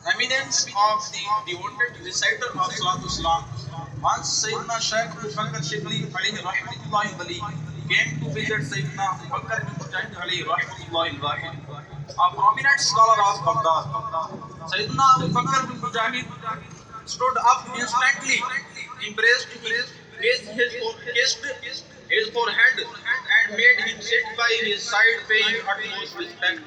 eminence of the devoted reciter of Salat. Once Sayyidina Shaykh Abu Bakr Shibli alayhi rahmatullahi alayhi came to visit Sayyidina Abu Bakr Mujahid alayhi rahmatullahi alayhi, a prominent scholar of Baghdad. Sayyidina Abu Bakr Mujahid stood up instantly, embraced him, kissed his forehead and made him sit by his side, paying utmost respect.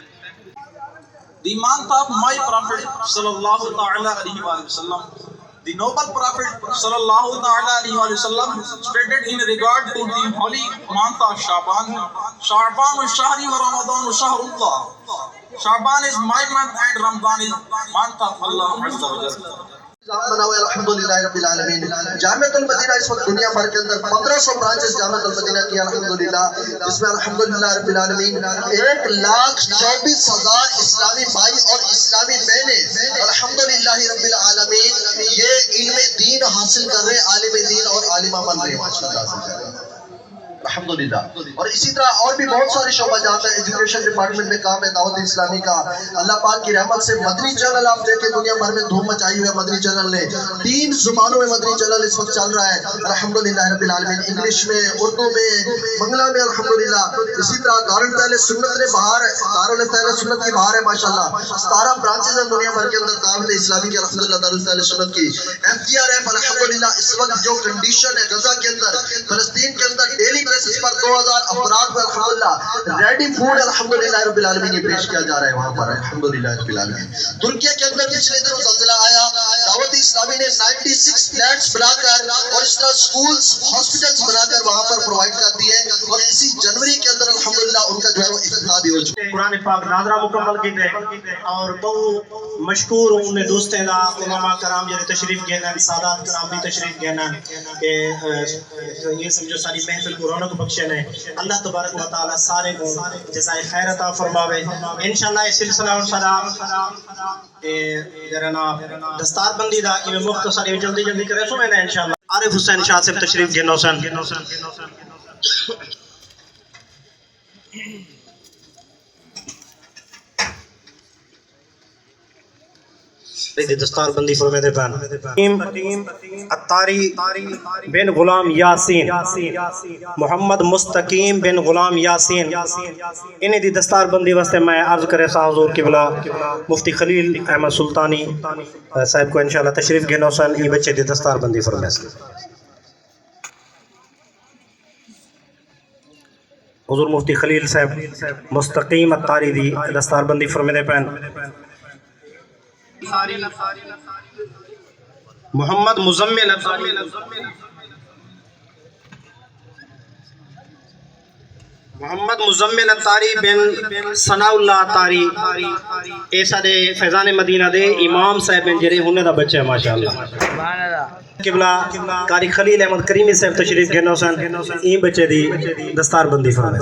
The month of my Prophet sallallahu ta'ala alayhi wa sallam, the noble Prophet sallallahu ta'ala alayhi wa sallam stated in regard to the holy month of Shaban, Shaban shahri wa Ramadan shahrullah. Shaban is my month and Ramadan is month of Allah azza wa jalla. الحمدللہ رب العالمین. جامعۃ المدینہ اس وقت دنیا بھر کے اندر 1500 branches Jamiatul المدینہ کی الحمدللہ، جس میں الحمدللہ رب العالمین 1,24,000 اسلامی بھائی اور اسلامی بہنیں الحمدللہ رب العالمین یہ علم دین حاصل کر رہے، عالم دین اور عالمہ بن رہے ماشاءاللہ الحمدللہ. اور اسی طرح اور بھی بہت سارے شعبہ جہاں پہ ایجوکیشن ڈپارٹمنٹ میں کام ہے دعوت اسلامی کا. اللہ پاک کی رحمت سے مدنی چینل آپ دیکھیں دنیا بھر میں دھوم مچائی ہوئی ہے. مدنی چینل نے 3 زبانوں میں مدنی چینل اس وقت چل رہا ہے الحمدللہ رب العالمین، انگلش میں، اردو میں، بنگلہ میں الحمدللہ. اسی طرح دارالفضل سنت نے بہار ہے، دارالفضل سنت کی بہار ہے ماشاءاللہ. 17 برانچز ہیں دنیا بھر کے اندر دعوت اسلامی کی الحمدللہ دارالفضل سنت کی. FGRF الحمدللہ اس وقت جو کنڈیشن ہے غزہ کے اندر، فلسطین کے اندر، ڈیلی اس پر 2000 افراد پر الحمدللہ ریڈی فوڈ الحمدللہ رب العالمین یہ پیش کیا جا رہا ہے وہاں پر الحمدللہ رب العالمین. ترکیہ کے اندر پچھلے دنوں زلزلہ آیا، دعوت اسلامی نے 96 فلیٹس بنا کر اور اس طرح سکولز، ہاسپٹلز بنا کر وہاں پر پرووائڈ کر دیے، اور اسی جنوری کے اندر الحمدللہ ان کا جو ہے وہ افتتاح بھی ہو چکا ہے. قرآن پاک ناظرہ مکمل کیتے اور بہت مشکور ہوں نے دوستیں دا علماء کرام جڑے تشریف گئے ہیں، سادات کرام بھی تشریف گئے ہیں کہ یہ سمجھو ساری محفل کو رونق بخشے نے. اللہ تبارک و تعالی سارے کو جزائے خیر عطا فرماوے. انشاءاللہ یہ سلسلہ جرنا دستار بندی دا یہ مختصر جلدی کرے سو میں نے انشاءاللہ. عارف حسین شاہ صاحب تشریف گئے نوسن. دستار بندی فرمے دے پین اتاری بن غلام یاسین، محمد مستقیم بن غلام یاسین، انہیں دی دستار بندی واسطے میں عرض کرے سا حضور قبلہ مفتی خلیل احمد سلطانی صاحب کو انشاءاللہ تشریف گے نوسن یہ بچے دی دستار بندی فرمے سے. حضور مفتی خلیل صاحب مستقیم اتاری دی دستار بندی فرمے دے پین. محمد مزمل اتاری بن ثناء اللہ اتاری اے سارے فیضان مدینہ دے امام صاحب بن جرے ہونے دا بچہ ہے ماشاءاللہ. قبلہ قاری خلیل احمد کریمی صاحب تشریف گئے نوسن این بچے دی دستار بندی فرمائے.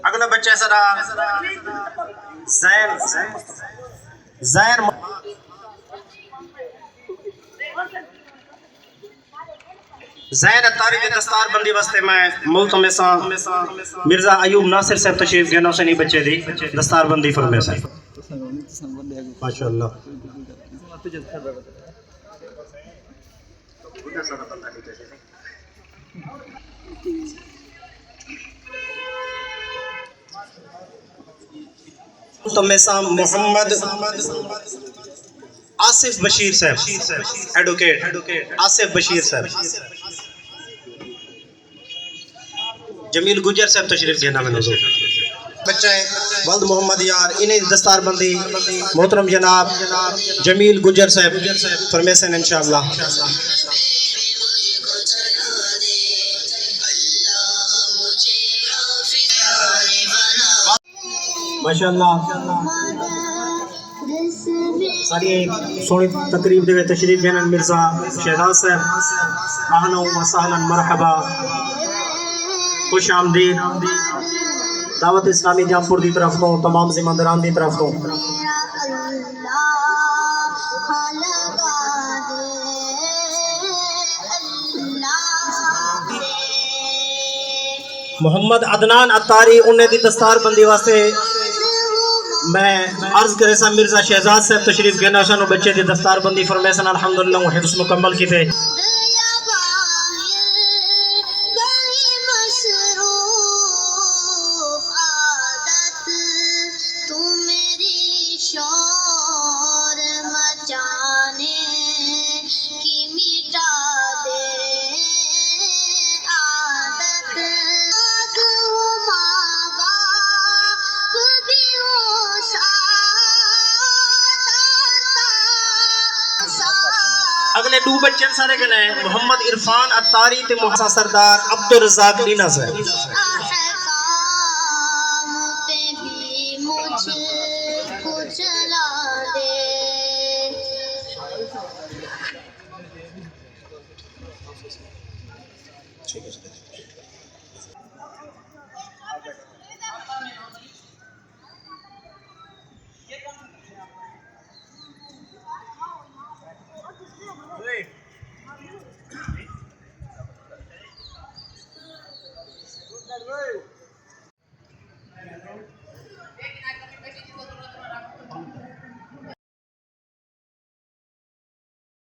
اگلا بچہ سرا زین اتاری کے دستار بندی واسطے میں ملتمساں مرزا ایوب ناصر صاحب تشریف گئے نوسنی بچے دی دستار بندی فرمے سے ماشاءاللہ. محمد آصف بشیر صاحب ایڈوکیٹ آصف بشیر صاحب. جمیل گجر صاحب تشریف گئے نام حضور. بچہ ولد محمد یار انہیں دستار بندی محترم جناب جمیل گجر صاحب فرمیسن انشاءاللہ. ماشاءاللہ ساری سونی تقریب دے تشریف گئے مرزا شہزاد صاحب. اہلا و سہلا مرحبا، خوش آمدید دعوت اسلامی جامپور دی طرف تو تمام ذمہ داران دی طرف تو. محمد عدنان اتاری انہیں دی دستار بندی واسطے میں عرض کرے سا مرزا شہزاد صاحب تشریف گینا سن بچے دی دستار بندی فرمائے سن الحمدللہ وہ حفظ مکمل کی تھے. اگلے دو بچن سارے کنے محمد عرفان اتاری تے محسا سردار عبدالرزاق لینا سے